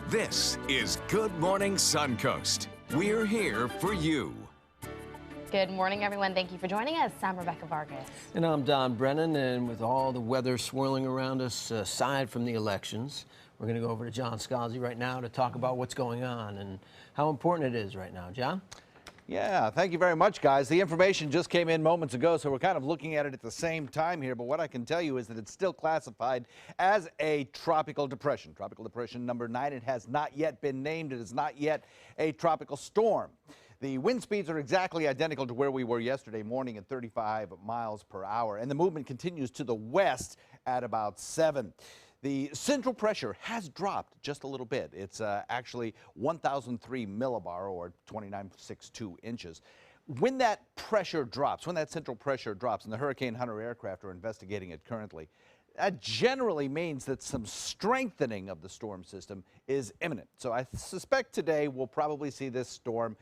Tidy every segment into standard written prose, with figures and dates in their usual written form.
This is Good Morning Suncoast. We're here for you. Good morning, everyone. Thank you for joining us. I'm Rebecca Vargas. And I'm Don Brennan, and with all the weather swirling around us, aside from the elections, we're going to go over to John Scalzi right now to talk about what's going on and how important it is right now. John? Yeah, thank you very much, guys. The information just came in moments ago, so we're kind of looking at it at the same time here. But what I can tell you is that it's still classified as a tropical depression. Tropical depression number 9. It has not yet been named. It is not yet a tropical storm. The wind speeds are exactly identical to where we were yesterday morning at 35 miles per hour, and the movement continues to the west at about 7. The central pressure has dropped just a little bit. It's actually 1,003 millibar, or 29.62 inches. When that pressure drops, when that central pressure drops, and the Hurricane Hunter aircraft are investigating it currently, that generally means that some strengthening of the storm system is imminent. So I suspect today we'll probably see this storm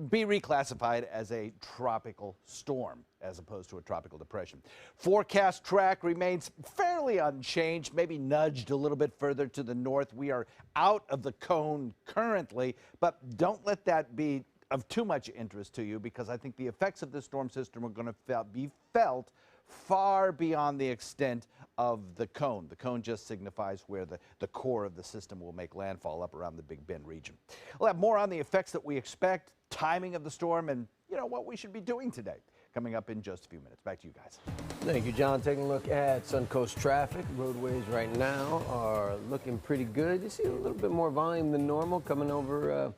be reclassified as a tropical storm as opposed to a tropical depression. Forecast track remains fairly unchanged, maybe nudged a little bit further to the north. We are out of the cone currently, but don't let that be of too much interest to you, because I think the effects of this storm system are going to be felt far beyond the extent of the cone. The cone just signifies where the core of the system will make landfall up around the Big Bend region. We'll have more on the effects that we expect, timing of the storm, and what we should be doing today, coming up in just a few minutes. Back to you guys. Thank you, John. Taking a look at Suncoast traffic. Roadways right now are looking pretty good. You see a little bit more volume than normal coming over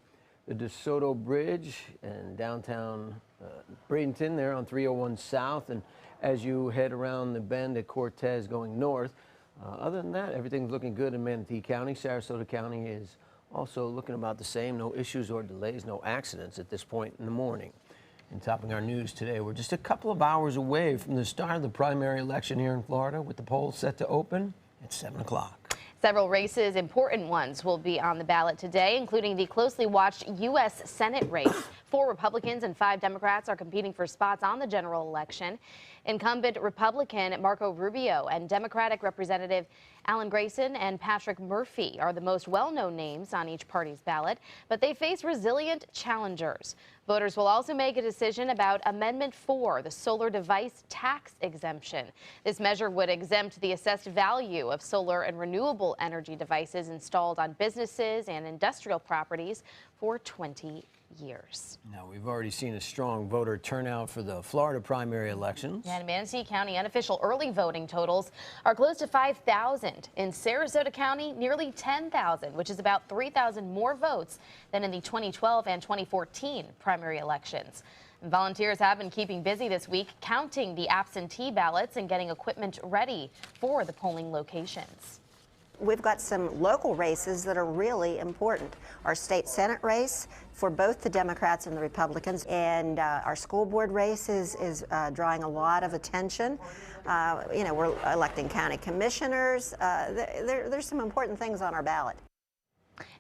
the DeSoto Bridge and downtown Bradenton there on 301 South, and as you head around the bend at Cortez going north. Other than that, everything's looking good in Manatee County. Sarasota County is also looking about the same. No issues or delays, no accidents at this point in the morning. And topping our news today, we're just a couple of hours away from the start of the primary election here in Florida, with the polls set to open at 7 o'clock. Several races, important ones, will be on the ballot today, including the closely watched U.S. Senate race. 4 Republicans and 5 Democrats are competing for spots on the general election. Incumbent Republican Marco Rubio and Democratic Representative Alan Grayson and Patrick Murphy are the most well-known names on each party's ballot, but they face resilient challengers. Voters will also make a decision about Amendment 4, the solar device tax exemption. This measure would exempt the assessed value of solar and renewable energy devices installed on businesses and industrial properties for 20 years. Now, we've already seen a strong voter turnout for the Florida primary elections. And Manatee County unofficial early voting totals are close to 5,000. In Sarasota County, nearly 10,000, which is about 3,000 more votes than in the 2012 and 2014 primary elections. Volunteers have been keeping busy this week, counting the absentee ballots and getting equipment ready for the polling locations. We've got some local races that are really important. Our state Senate race for both the Democrats and the Republicans, and our school board race is drawing a lot of attention. We're electing county commissioners. There's some important things on our ballot.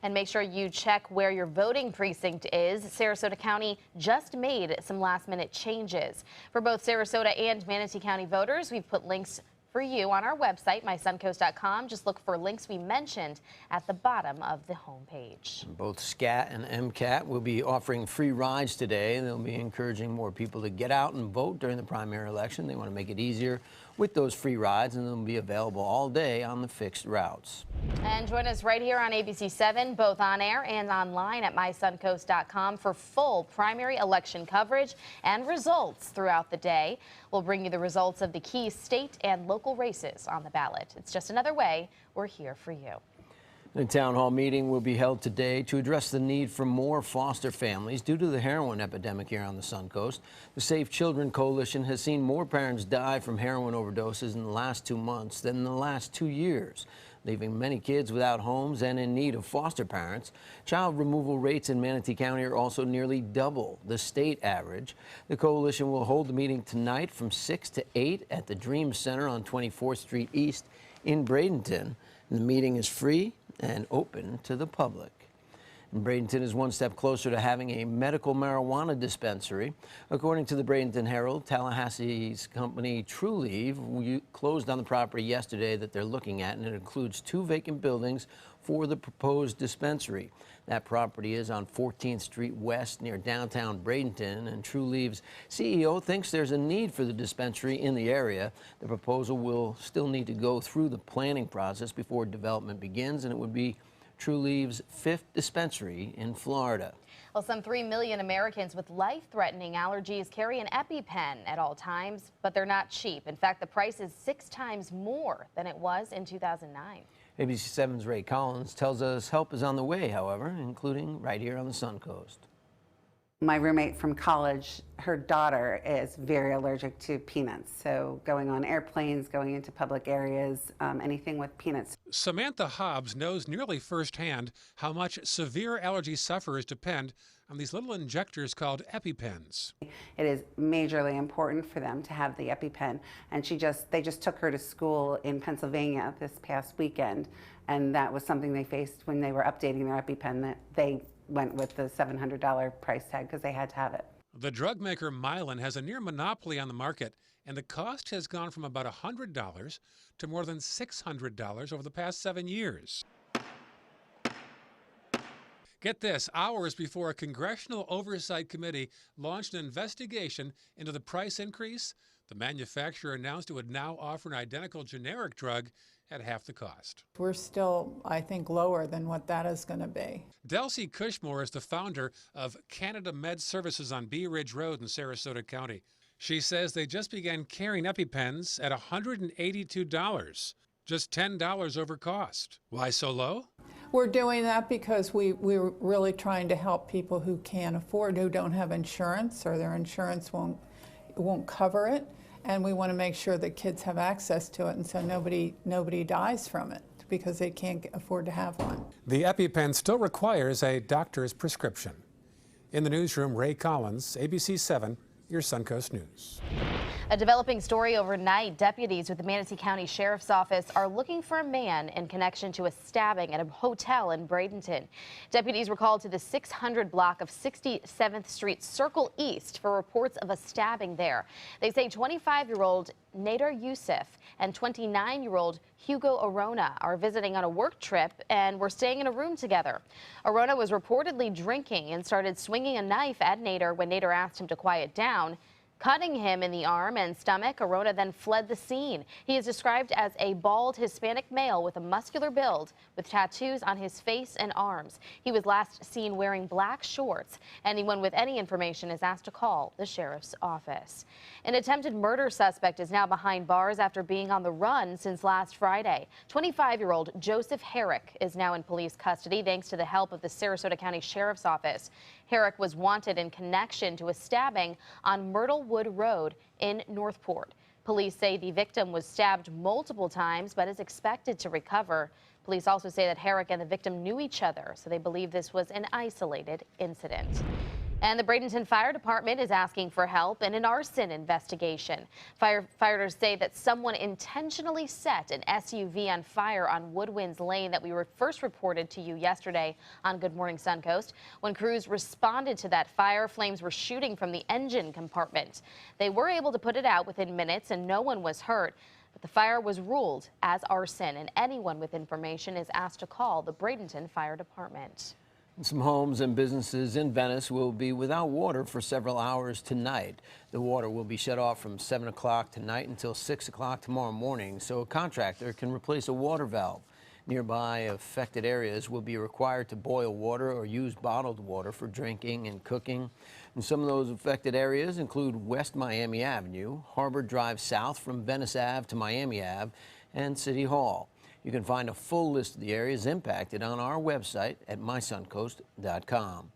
And make sure you check where your voting precinct is. Sarasota County just made some last-minute changes. For both Sarasota and Manatee County voters, we've put links for you on our website, mysuncoast.com. Just look for links we mentioned at the bottom of the homepage. Both SCAT and MCAT will be offering free rides today, and they'll be encouraging more people to get out and vote during the primary election. They want to make it easier with those free rides, and they'll be available all day on the fixed routes. And join us right here on ABC7, both on air and online at mysuncoast.com for full primary election coverage and results throughout the day. We'll bring you the results of the key state and local races on the ballot. It's just another way we're here for you. A town hall meeting will be held today to address the need for more foster families due to the heroin epidemic here on the Suncoast. The Safe Children Coalition has seen more parents die from heroin overdoses in the last 2 months than in the last 2 years, leaving many kids without homes and in need of foster parents. Child removal rates in Manatee County are also nearly double the state average. The coalition will hold the meeting tonight from 6 to 8 at the Dream Center on 24th Street East in Bradenton. The meeting is free and open to the public. And Bradenton is one step closer to having a medical marijuana dispensary. According to the Bradenton Herald, Tallahassee's company Trulieve closed on the property yesterday that they're looking at, and it includes 2 vacant buildings for the proposed dispensary. That property is on 14th Street West near downtown Bradenton, and Trulieve's CEO thinks there's a need for the dispensary in the area. The proposal will still need to go through the planning process before development begins, and it would be Trulieve's 5th dispensary in Florida. Well, some 3 million Americans with life-threatening allergies carry an EpiPen at all times, but they're not cheap. In fact, the price is 6 times more than it was in 2009. ABC 7's Ray Collins tells us help is on the way, however, including right here on the Suncoast. My roommate from college, her daughter is very allergic to peanuts. So going on airplanes, going into public areas, anything with peanuts. Samantha Hobbs knows nearly firsthand how much severe allergy sufferers depend on these little injectors called EpiPens. It is majorly important for them to have the EpiPen. And they just took her to school in Pennsylvania this past weekend. And that was something they faced when they were updating their EpiPen, that they went with the $700 price tag because they had to have it. The drug maker Mylan has a near monopoly on the market, and the cost has gone from about $100 to more than $600 over the past 7 years. Get this, hours before a congressional oversight committee launched an investigation into the price increase, the manufacturer announced it would now offer an identical generic drug at half the cost. We're still, I think, lower than what that is going to be. Delcy Cushmore is the founder of Canada Med Services on Bee Ridge Road in Sarasota County. She says they just began carrying EpiPens at $182, just $10 over cost. Why so low? We're doing that because we're really trying to help people who can't afford, who don't have insurance or their insurance won't cover it. And we want to make sure that kids have access to it, and so nobody dies from it because they can't afford to have one. The EpiPen still requires a doctor's prescription. In the newsroom, Ray Collins, ABC 7, your Suncoast News. A developing story overnight. Deputies with the Manatee County Sheriff's Office are looking for a man in connection to a stabbing at a hotel in Bradenton. Deputies were called to the 600 block of 67th Street Circle East for reports of a stabbing there. They say 25-year-old Nader Youssef and 29-year-old Hugo Arona are visiting on a work trip and were staying in a room together. Arona was reportedly drinking and started swinging a knife at Nader when Nader asked him to quiet down. Cutting him in the arm and stomach, Arona then fled the scene. He is described as a bald Hispanic male with a muscular build with tattoos on his face and arms. He was last seen wearing black shorts. Anyone with any information is asked to call the sheriff's office. An attempted murder suspect is now behind bars after being on the run since last Friday. 25-year-old Joseph Herrick is now in police custody thanks to the help of the Sarasota County Sheriff's Office. Herrick was wanted in connection to a stabbing on Myrtle Wood Road in Northport. Police say the victim was stabbed multiple times but is expected to recover. Police also say that Herrick and the victim knew each other, so they believe this was an isolated incident. And the Bradenton Fire Department is asking for help in an arson investigation. Firefighters say that someone intentionally set an SUV on fire on Woodwinds Lane that we were first reported to you yesterday on Good Morning Suncoast. When crews responded to that fire, flames were shooting from the engine compartment. They were able to put it out within minutes and no one was hurt. But the fire was ruled as arson, and anyone with information is asked to call the Bradenton Fire Department. Some homes and businesses in Venice will be without water for several hours tonight. The water will be shut off from 7 o'clock tonight until 6 o'clock tomorrow morning, so a contractor can replace a water valve. Nearby affected areas will be required to boil water or use bottled water for drinking and cooking. And some of those affected areas include West Miami Avenue, Harbor Drive South from Venice Ave to Miami Ave, and City Hall. You can find a full list of the areas impacted on our website at mysuncoast.com.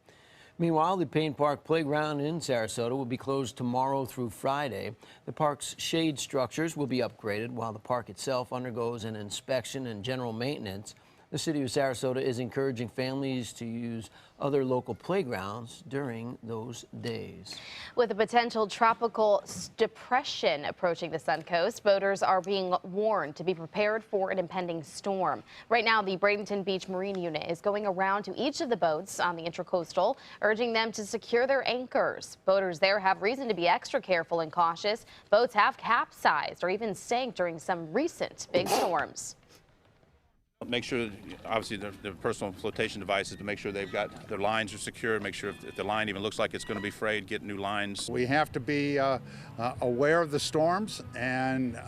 Meanwhile, the Payne Park Playground in Sarasota will be closed tomorrow through Friday. The park's shade structures will be upgraded while the park itself undergoes an inspection and general maintenance. The city of Sarasota is encouraging families to use other local playgrounds during those days. With a potential tropical depression approaching the Suncoast, boaters are being warned to be prepared for an impending storm. Right now, the Bradenton Beach Marine Unit is going around to each of the boats on the Intracoastal, urging them to secure their anchors. Boaters there have reason to be extra careful and cautious. Boats have capsized or even sank during some recent big storms. Make sure, obviously, their personal flotation devices, to make sure they've got their lines are secure, make sure if the line even looks like it's going to be frayed, get new lines. We have to be aware of the storms and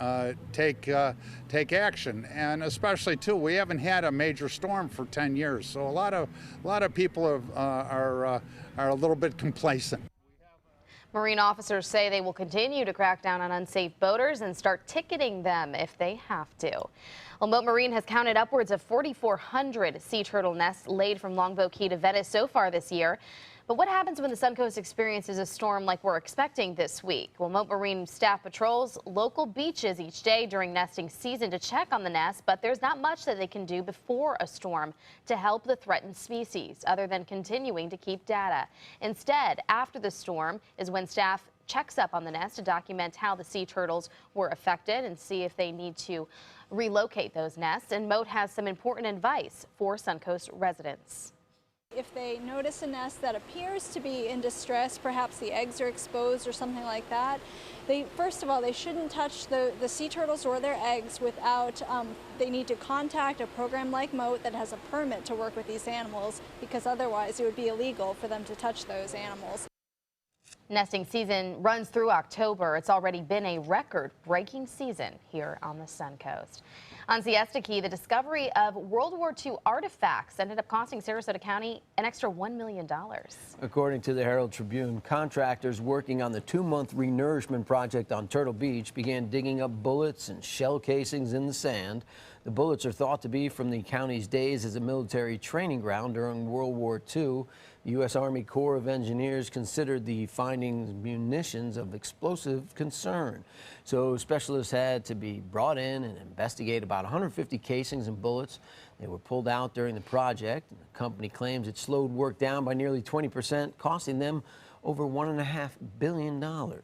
take action. And especially, too, we haven't had a major storm for 10 years, so a lot of people are a little bit complacent. Marine officers say they will continue to crack down on unsafe boaters and start ticketing them if they have to. Well, Mote Marine has counted upwards of 4,400 sea turtle nests laid from Longboat Key to Venice so far this year. But what happens when the Suncoast experiences a storm like we're expecting this week? Well, Mote Marine staff patrols local beaches each day during nesting season to check on the nests, but there's not much that they can do before a storm to help the threatened species, other than continuing to keep data. Instead, after the storm is when staff checks up on the nest to document how the sea turtles were affected and see if they need to relocate those nests. And Mote has some important advice for Suncoast residents. If they notice a nest that appears to be in distress, perhaps the eggs are exposed or something like that, first of all, they shouldn't touch the sea turtles or their eggs without, they need to contact a program like Mote that has a permit to work with these animals, because otherwise it would be illegal for them to touch those animals. Nesting season runs through October. It's already been a record-breaking season here on the Suncoast. On Siesta Key, the discovery of World War II artifacts ended up costing Sarasota County an extra $1 million. According to the Herald Tribune, contractors working on the 2-month renourishment project on Turtle Beach began digging up bullets and shell casings in the sand. The bullets are thought to be from the county's days as a military training ground during World War II. The U.S. Army Corps of Engineers considered the findings munitions of explosive concern. So specialists had to be brought in and investigate about 150 casings and bullets. They were pulled out during the project. And the company claims it slowed work down by nearly 20%, costing them over $1.5 billion. Wow.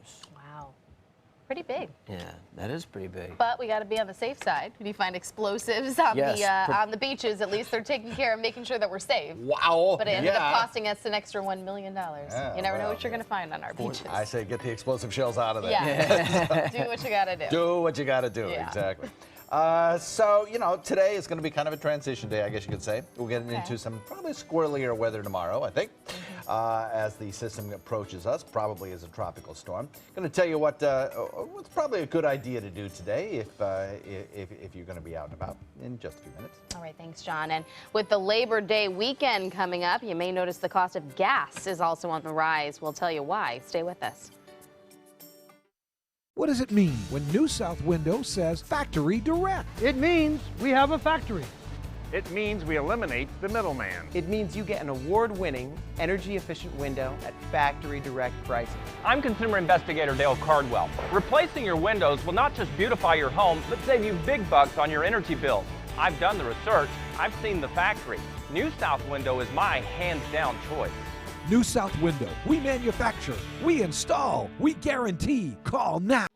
Pretty big. Yeah, that is pretty big. But we got to be on the safe side. When you find explosives on on the beaches, at least they're taking care of making sure that we're safe. Wow. But it ended up costing us an extra $1 million. You never know what you're going to find on our beaches. I say get the explosive shells out of there. Yeah. Do what you got to do. Do what you got to do, Yeah. exactly. So, you know, today is going to be kind of a transition day, I guess you could say. We're getting into some probably squirrelier weather tomorrow, I think, as the system approaches us, probably as a tropical storm. Going to tell you what's probably a good idea to do today if you're going to be out and about in just a few minutes. All right, thanks, John. And with the Labor Day weekend coming up, you may notice the cost of gas is also on the rise. We'll tell you why. Stay with us. What does it mean when New South Window says Factory Direct? It means we have a factory. It means we eliminate the middleman. It means you get an award-winning, energy-efficient window at factory direct pricing. I'm consumer investigator Dale Cardwell. Replacing your windows will not just beautify your home, but save you big bucks on your energy bills. I've done the research. I've seen the factory. New South Window is my hands-down choice. New South Window. We manufacture, we install, we guarantee. Call now.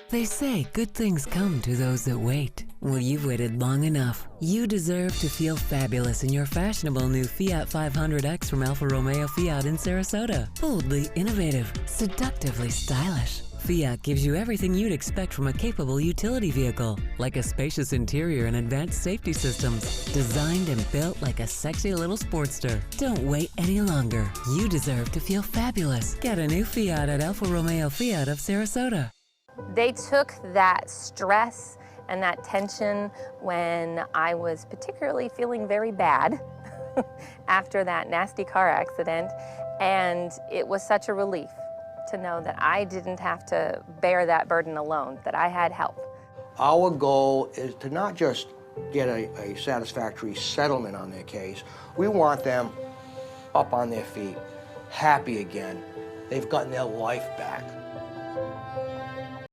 They say good things come to those that wait. Well, you've waited long enough. You deserve to feel fabulous in your fashionable new Fiat 500X from Alfa Romeo Fiat in Sarasota. Boldly innovative, seductively stylish. Fiat gives you everything you'd expect from a capable utility vehicle, like a spacious interior and advanced safety systems, designed and built like a sexy little sportster. Don't wait any longer. You deserve to feel fabulous. Get a new Fiat at Alfa Romeo Fiat of Sarasota. They took that stress and that tension when I was particularly feeling very bad after that nasty car accident, and it was such a relief to know that I didn't have to bear that burden alone, that I had help. Our goal is to not just get a satisfactory settlement on their case. We want them up on their feet, happy again. They've gotten their life back.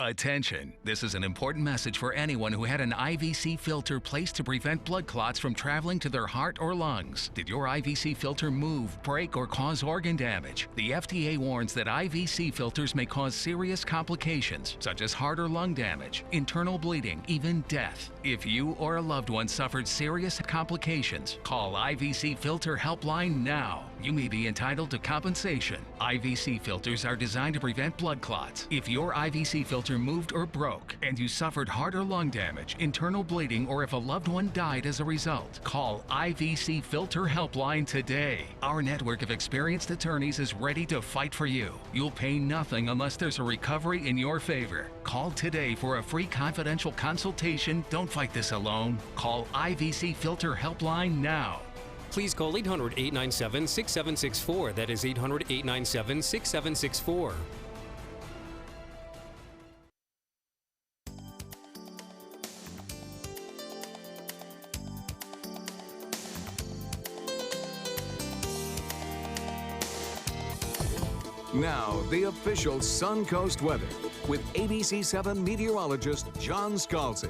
Attention! This is an important message for anyone who had an IVC filter placed to prevent blood clots from traveling to their heart or lungs. Did your IVC filter move, break, or cause organ damage? The FDA warns that IVC filters may cause serious complications, such as heart or lung damage, internal bleeding, even death. If you or a loved one suffered serious complications, call IVC Filter Helpline now. You may be entitled to compensation. IVC filters are designed to prevent blood clots. If your IVC filter moved or broke and you suffered heart or lung damage, internal bleeding, or if a loved one died as a result, call IVC Filter Helpline today. Our network of experienced attorneys is ready to fight for you. You'll pay nothing unless there's a recovery in your favor. Call today for a free confidential consultation. Don't fight this alone. Call IVC Filter Helpline now. Please call 800-897-6764. That is 800-897-6764. Now, the official Suncoast weather with ABC7 meteorologist John Scalzi.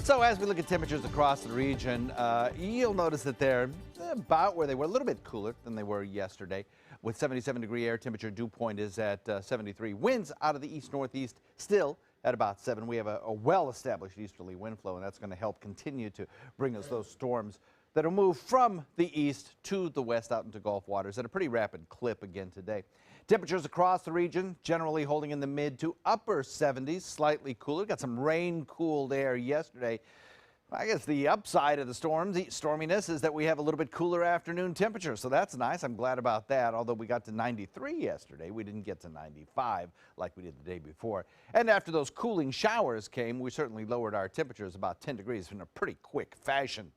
So as we look at temperatures across the region, you'll notice that they're about where they were, a little bit cooler than they were yesterday. With 77-degree air temperature, dew point is at 73. Winds out of the east-northeast still at about 7. We have a well-established easterly wind flow, and that's going to help continue to bring us those storms that'll move from the east to the west out into Gulf waters at a pretty rapid clip again today. Temperatures across the region generally holding in the mid to upper 70s, slightly cooler. Got some rain-cooled air yesterday. I guess the upside of the storminess is that we have a little bit cooler afternoon temperature, so that's nice. I'm glad about that. Although we got to 93 yesterday, we didn't get to 95 like we did the day before. And after those cooling showers came, we certainly lowered our temperatures about 10 degrees in a pretty quick fashion.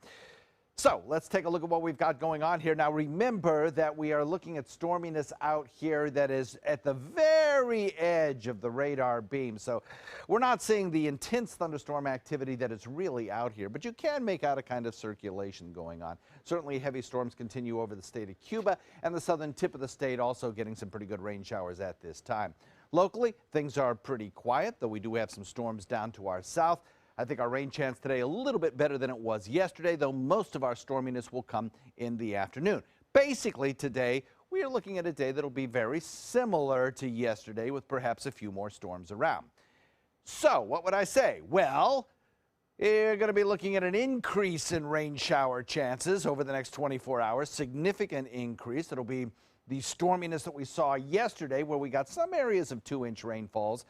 So let's take a look at what we've got going on here. Now remember that we are looking at storminess out here that is at the very edge of the radar beam. So we're not seeing the intense thunderstorm activity that is really out here, but you can make out a kind of circulation going on. Certainly heavy storms continue over the state of Cuba, and the southern tip of the state also getting some pretty good rain showers at this time. Locally, things are pretty quiet, though we do have some storms down to our south. I think our rain chance today a little bit better than it was yesterday, though most of our storminess will come in the afternoon. Basically today, we are looking at a day that'll be very similar to yesterday with perhaps a few more storms around. So what would I say? Well, you're going to be looking at an increase in rain shower chances over the next 24 hours, significant increase. It'll be the storminess that we saw yesterday where we got some areas of 2-inch rainfalls.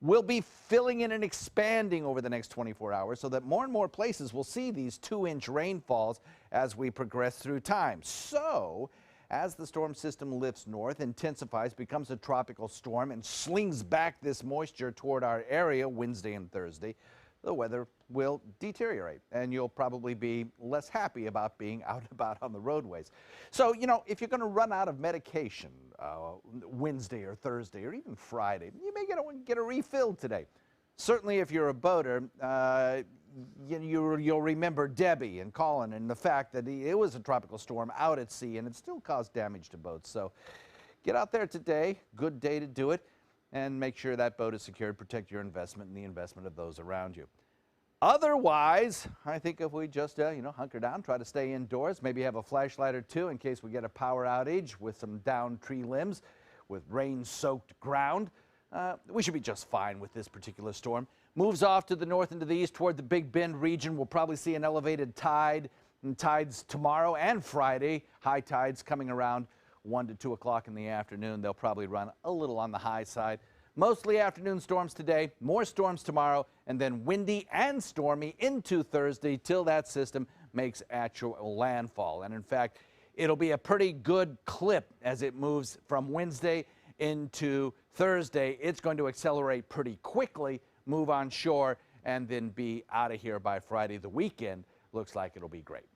We'll be filling in and expanding over the next 24 hours so that more and more places will see these 2-inch rainfalls as we progress through time. So, as the storm system lifts north, intensifies, becomes a tropical storm, and slings back this moisture toward our area Wednesday and Thursday, the weather will deteriorate, and you'll probably be less happy about being out and about on the roadways. So, you know, if you're going to run out of medication Wednesday or Thursday or even Friday, you may get a refill today. Certainly if you're a boater, you'll remember Debbie and Colin and the fact that it was a tropical storm out at sea and it still caused damage to boats. So get out there today, good day to do it, and make sure that boat is secured, protect your investment and the investment of those around you. Otherwise, I think if we just, hunker down, try to stay indoors, maybe have a flashlight or two in case we get a power outage with some downed tree limbs, with rain-soaked ground, we should be just fine with this particular storm. Moves off to the north and to the east toward the Big Bend region. We'll probably see an elevated tide and tides tomorrow and Friday. High tides coming around 1 to 2 o'clock in the afternoon. They'll probably run a little on the high side. Mostly afternoon storms today, more storms tomorrow, and then windy and stormy into Thursday till that system makes actual landfall. And in fact, it'll be a pretty good clip as it moves from Wednesday into Thursday. It's going to accelerate pretty quickly, move on shore, and then be out of here by Friday. The weekend looks like it'll be great.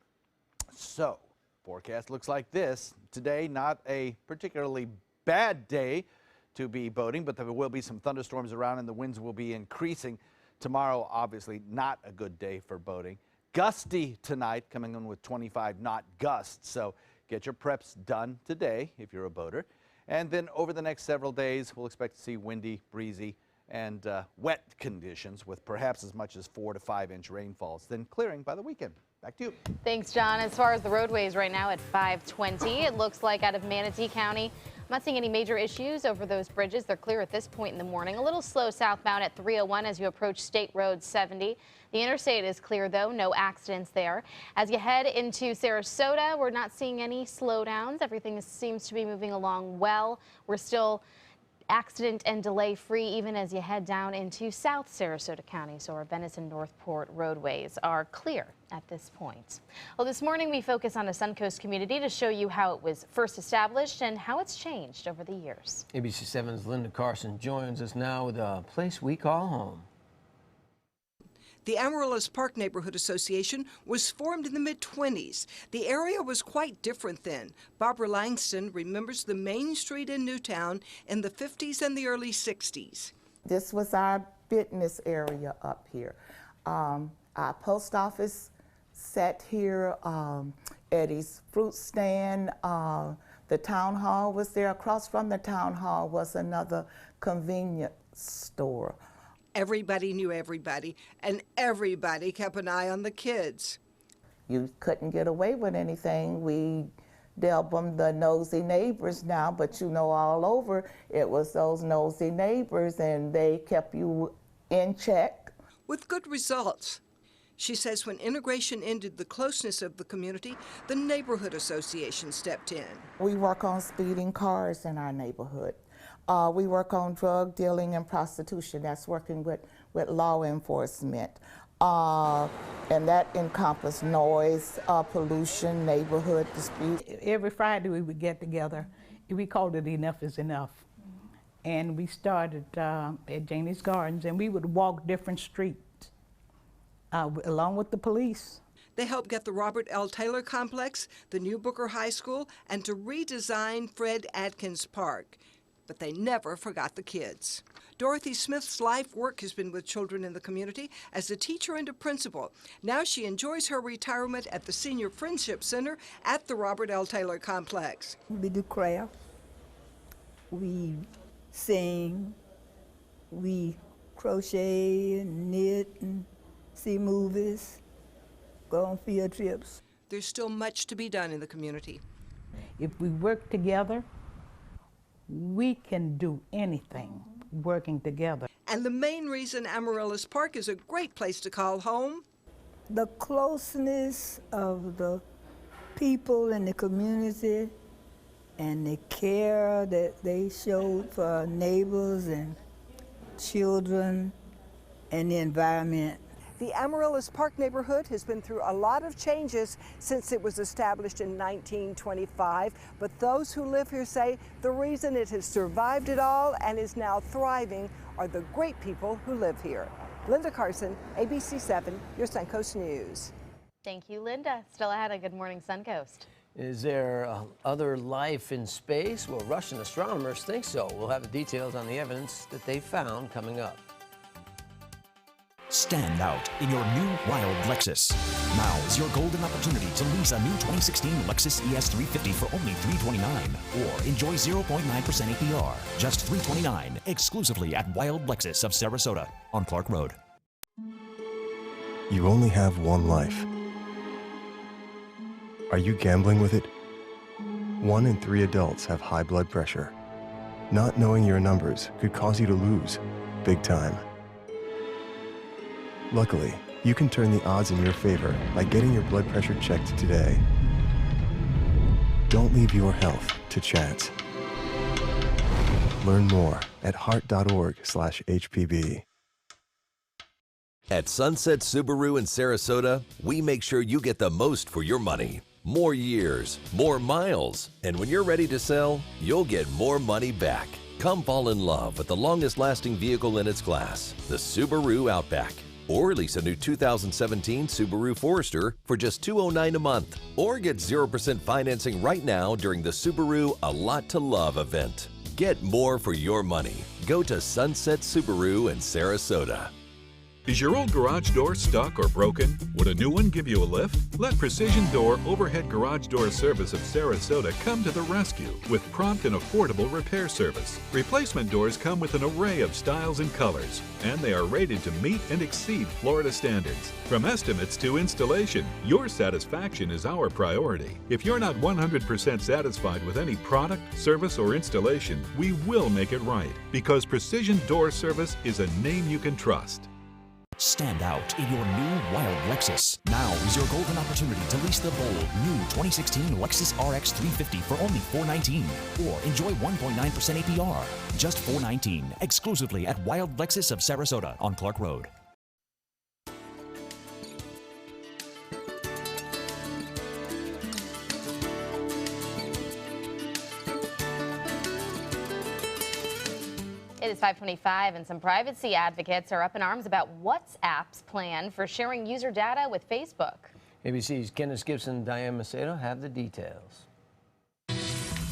So, forecast looks like this. Today, not a particularly bad day to be boating, but there will be some thunderstorms around and the winds will be increasing. Tomorrow, obviously, not a good day for boating. Gusty tonight, coming in with 25 knot gusts. So get your preps done today if you're a boater. And then over the next several days, we'll expect to see windy, breezy, and wet conditions with perhaps as much as 4 to 5 inch rainfalls, then clearing by the weekend. Back to you. Thanks, John. As far as the roadways right now at 520, it looks like out of Manatee County, I'm not seeing any major issues over those bridges. They're clear at this point in the morning. A little slow southbound at 301 as you approach State Road 70. The interstate is clear, though. No accidents there. As you head into Sarasota, we're not seeing any slowdowns. Everything seems to be moving along well. We're still accident and delay free even as you head down into South Sarasota County. So our Venice and Northport roadways are clear at this point. Well, this morning we focus on a Suncoast community to show you how it was first established and how it's changed over the years. ABC 7's Linda Carson joins us now with a place we call home. The Amaryllis Park Neighborhood Association was formed in the mid-20s. The area was quite different then. Barbara Langston remembers the main street in Newtown in the 50s and the early 60s. This was our fitness area up here. Our post office sat here, Eddie's fruit stand, the town hall was there. Across from the town hall was another convenience store. Everybody knew everybody, and everybody kept an eye on the kids. You couldn't get away with anything. We dubbed them the nosy neighbors now, but you know all over it was those nosy neighbors, and they kept you in check. With good results. She says when integration ended the closeness of the community, the neighborhood association stepped in. We work on speeding cars in our neighborhood. We work on drug dealing and prostitution. That's working with law enforcement. And that encompasses noise, pollution, neighborhood disputes. Every Friday we would get together. We called it Enough is Enough. And we started at Janie's Gardens, and we would walk different streets along with the police. They helped get the Robert L. Taylor Complex, the new Booker High School, and to redesign Fred Atkins Park. But they never forgot the kids. Dorothy Smith's life work has been with children in the community as a teacher and a principal. Now she enjoys her retirement at the Senior Friendship Center at the Robert L. Taylor Complex. We do craft, we sing, we crochet and knit and see movies, go on field trips. There's still much to be done in the community. If we work together, we can do anything working together. And the main reason Amaryllis Park is a great place to call home? The closeness of the people in the community and the care that they showed for our neighbors and children and the environment. The Amaryllis Park neighborhood has been through a lot of changes since it was established in 1925, but those who live here say the reason it has survived it all and is now thriving are the great people who live here. Linda Carson, ABC 7, your Suncoast News. Thank you, Linda. Still ahead of Good Morning Suncoast. Is there other life in space? Well, Russian astronomers think so. We'll have the details on the evidence that they found coming up. Stand out in your new wild Lexus. Now is your golden opportunity to lease a new 2016 Lexus ES350 for only $329, or enjoy 0.9% APR, just $329, exclusively at Wild Lexus of Sarasota on Clark Road. You only have one life. Are you gambling with it? 1 in 3 adults have high blood pressure. Not knowing your numbers could cause you to lose, big time. Luckily, you can turn the odds in your favor by getting your blood pressure checked today. Don't leave your health to chance. Learn more at heart.org/HPB. At Sunset Subaru in Sarasota, we make sure you get the most for your money. More years, more miles, and when you're ready to sell, you'll get more money back. Come fall in love with the longest-lasting vehicle in its class, the Subaru Outback. Or lease a new 2017 Subaru Forester for just $209 a month. Or get 0% financing right now during the Subaru A Lot to Love event. Get more for your money. Go to Sunset Subaru in Sarasota. Is your old garage door stuck or broken? Would a new one give you a lift? Let Precision Door Overhead Garage Door Service of Sarasota come to the rescue with prompt and affordable repair service. Replacement doors come with an array of styles and colors, and they are rated to meet and exceed Florida standards. From estimates to installation, your satisfaction is our priority. If you're not 100% satisfied with any product, service, or installation, we will make it right, because Precision Door Service is a name you can trust. Stand out in your new wild Lexus. Now is your golden opportunity to lease the bold new 2016 Lexus RX 350 for only $419, or enjoy 1.9% APR. Just $419, exclusively at Wild Lexus of Sarasota on Clark Road. It is 5:25, and some privacy advocates are up in arms about WhatsApp's plan for sharing user data with Facebook. ABC's Kenneth Gibson and Diane Macedo have the details.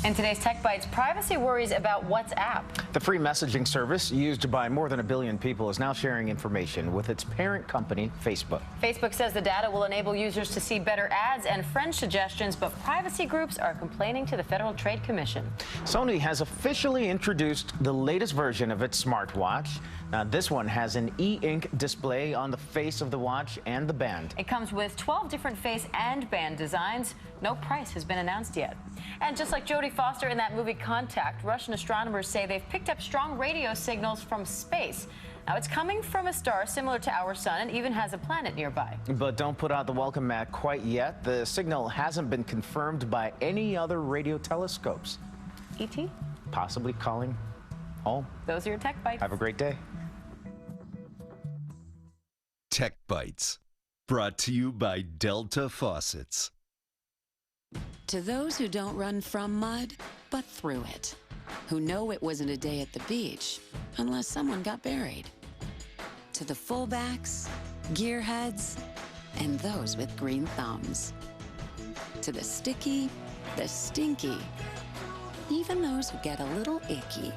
In today's Tech Bites, privacy worries about WhatsApp. The free messaging service used by more than 1 billion people is now sharing information with its parent company, Facebook. Facebook says the data will enable users to see better ads and friend suggestions, but privacy groups are complaining to the Federal Trade Commission. Sony has officially introduced the latest version of its smartwatch. Now, this one has an e-ink display on the face of the watch and the band. It comes with 12 different face and band designs. No price has been announced yet. And just like Jodie Foster in that movie Contact, Russian astronomers say they've picked up strong radio signals from space. Now, it's coming from a star similar to our sun and even has a planet nearby. But don't put out the welcome mat quite yet. The signal hasn't been confirmed by any other radio telescopes. E.T.? Possibly calling home. Those are your Tech Bites. Have a great day. Tech Bites, brought to you by Delta Faucets. To those who don't run from mud, but through it, who know it wasn't a day at the beach unless someone got buried. To the fullbacks, gearheads, and those with green thumbs. To the sticky, the stinky, even those who get a little icky.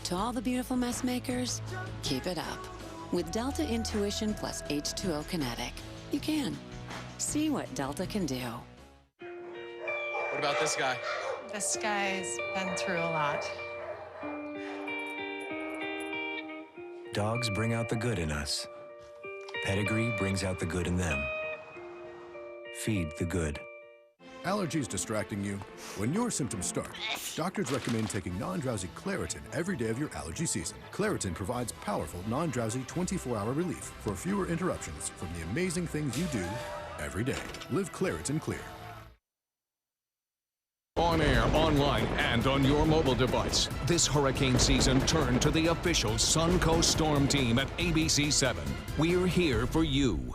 To all the beautiful mess makers, keep it up. With Delta Intuition plus H2O Kinetic, you can. See what Delta can do. What about this guy? This guy's been through a lot. Dogs bring out the good in us. Pedigree brings out the good in them. Feed the good. Allergies distracting you? When your symptoms start, doctors recommend taking non-drowsy Claritin every day of your allergy season. Claritin provides powerful non-drowsy 24-hour relief for fewer interruptions from the amazing things you do every day. Live Claritin Clear. On air, online, and on your mobile device, this hurricane season turn to the official Suncoast Storm Team at ABC7. We're here for you.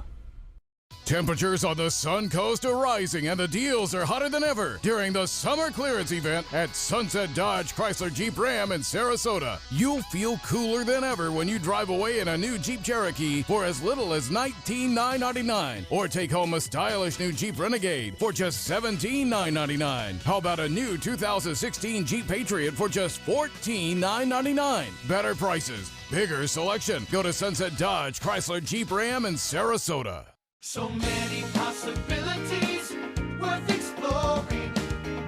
Temperatures on the Suncoast are rising and the deals are hotter than ever during the summer clearance event at Sunset Dodge Chrysler Jeep Ram in Sarasota. You'll feel cooler than ever when you drive away in a new Jeep Cherokee for as little as $19,999, or take home a stylish new Jeep Renegade for just $17,999. How about a new 2016 Jeep Patriot for just $14,999? Better prices, bigger selection. Go to Sunset Dodge Chrysler Jeep Ram in Sarasota. So many possibilities worth exploring.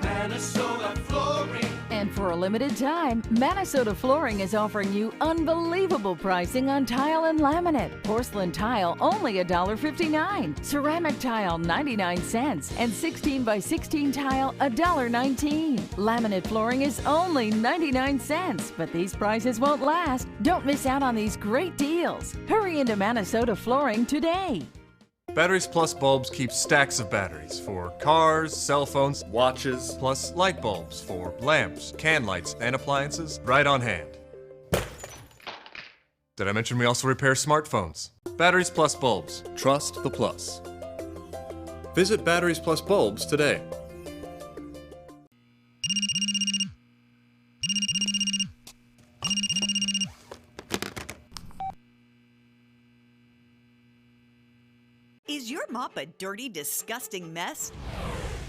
Minnesota Flooring. And for a limited time, Minnesota Flooring is offering you unbelievable pricing on tile and laminate. Porcelain tile only $1.59. Ceramic tile 99 cents. And 16 by 16 tile $1.19. Laminate flooring is only 99 cents. But these prices won't last. Don't miss out on these great deals. Hurry into Minnesota Flooring today. Batteries Plus bulbs keep stacks of batteries for cars, cell phones, watches, plus light bulbs for lamps, can lights, and appliances right on hand. Did I mention we also repair smartphones? Batteries Plus bulbs. Trust the plus. Visit Batteries Plus bulbs today. Is your mop a dirty, disgusting mess?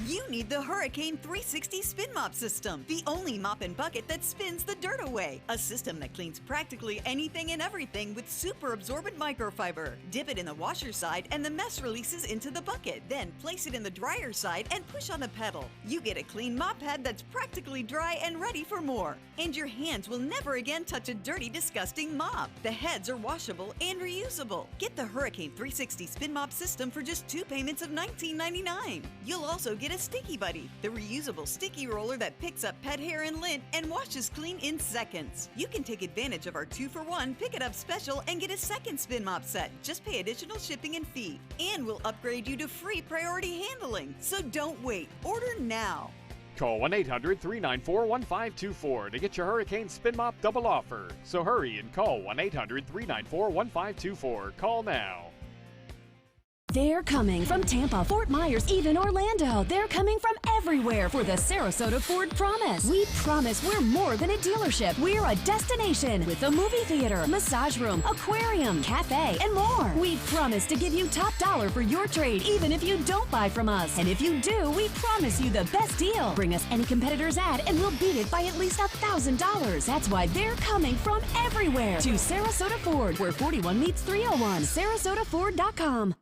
You need the Hurricane 360 Spin Mop System, the only mop and bucket that spins the dirt away. A system that cleans practically anything and everything with super absorbent microfiber. Dip it in the washer side and the mess releases into the bucket. Then place it in the dryer side and push on the pedal. You get a clean mop head that's practically dry and ready for more. And your hands will never again touch a dirty, disgusting mop. The heads are washable and reusable. Get the Hurricane 360 Spin Mop System for just 2 payments of $19.99. You'll also get a Sticky Buddy, the reusable sticky roller that picks up pet hair and lint and washes clean in seconds. You can take advantage of our 2-for-1 Pick It Up special and get a second Spin Mop set. Just pay additional shipping and fee. And we'll upgrade you to free priority handling. So don't wait. Order now. Call 1-800-394-1524 to get your Hurricane Spin Mop double offer. So hurry and call 1-800-394-1524. Call now. They're coming from Tampa, Fort Myers, even Orlando. They're coming from everywhere for the Sarasota Ford Promise. We promise we're more than a dealership. We're a destination with a movie theater, massage room, aquarium, cafe, and more. We promise to give you top dollar for your trade, even if you don't buy from us. And if you do, we promise you the best deal. Bring us any competitor's ad and we'll beat it by at least $1,000. That's why they're coming from everywhere to Sarasota Ford, where 41 meets 301. SarasotaFord.com.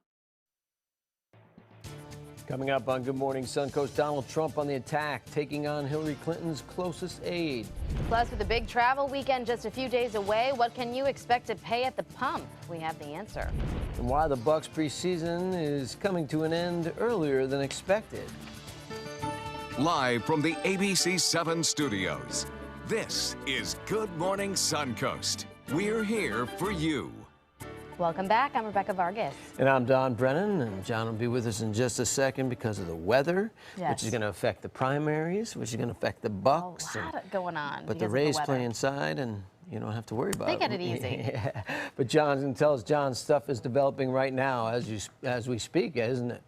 Coming up on Good Morning Suncoast, Donald Trump on the attack, taking on Hillary Clinton's closest aide. Plus, with the big travel weekend just a few days away, what can you expect to pay at the pump? We have the answer. And why the Bucs preseason is coming to an end earlier than expected. Live from the ABC 7 studios, this is Good Morning Suncoast. We're here for you. Welcome back. I'm Rebecca Vargas. And I'm Don Brennan, and John will be with us in just a second because of the weather, which is going to affect the primaries, which is going to affect the Bucs. A lot going on. But the Rays play inside, and you don't have to worry about it. They get it easy. Yeah. But John's going to tell us, John, stuff is developing right now as we speak, isn't it?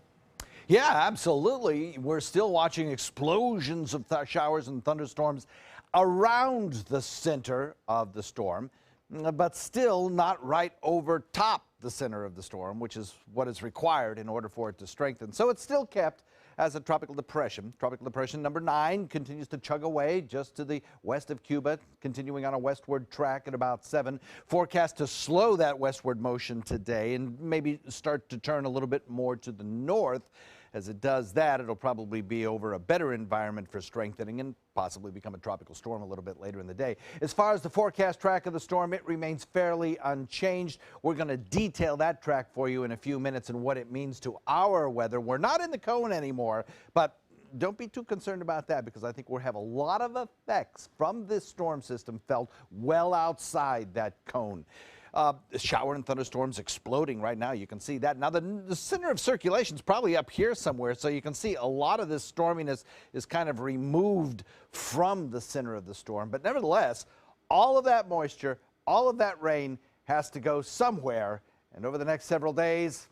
Yeah, absolutely. We're still watching explosions of showers and thunderstorms around the center of the storm, but still not right over top the center of the storm, which is what is required in order for it to strengthen. So it's still kept as a tropical depression. Tropical depression number 9 continues to chug away just to the west of Cuba, continuing on a westward track at about 7. Forecast to slow that westward motion today and maybe start to turn a little bit more to the north. As it does that, it'll probably be over a better environment for strengthening and possibly become a tropical storm a little bit later in the day. As far as the forecast track of the storm, it remains fairly unchanged. We're going to detail that track for you in a few minutes and what it means to our weather. We're not in the cone anymore, but don't be too concerned about that because I think we'll have a lot of effects from this storm system felt well outside that cone. Shower and thunderstorms exploding right now. You can see that. Now, the center of circulation is probably up here somewhere, so you can see a lot of this storminess is kind of removed from the center of the storm. But nevertheless, all of that moisture, all of that rain has to go somewhere, and over the next several days,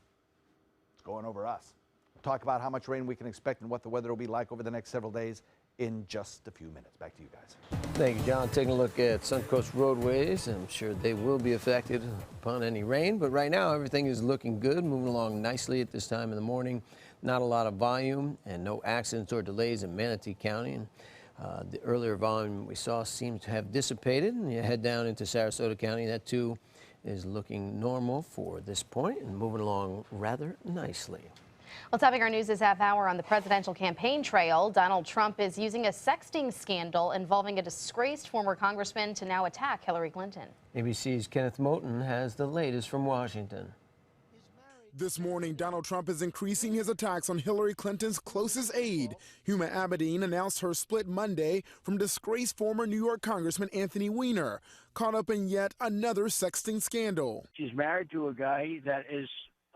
it's going over us. We'll talk about how much rain we can expect and what the weather will be like over the next several days in just a few minutes. Back to you guys. Thank you, John. Taking a look at Suncoast roadways. I'm sure they will be affected upon any rain, but right now everything is looking good, moving along nicely at this time in the morning. Not a lot of volume and no accidents or delays in Manatee County. And, the earlier volume we saw seems to have dissipated, and you head down into Sarasota County. That too is looking normal for this point and moving along rather nicely. Well, topping our news this half hour on the presidential campaign trail, Donald Trump is using a sexting scandal involving a disgraced former congressman to now attack Hillary Clinton. ABC's Kenneth Moten has the latest from Washington. This morning, Donald Trump is increasing his attacks on Hillary Clinton's closest aide. Huma Abedin announced her split Monday from disgraced former New York Congressman Anthony Weiner, caught up in yet another sexting scandal. She's married to a guy that is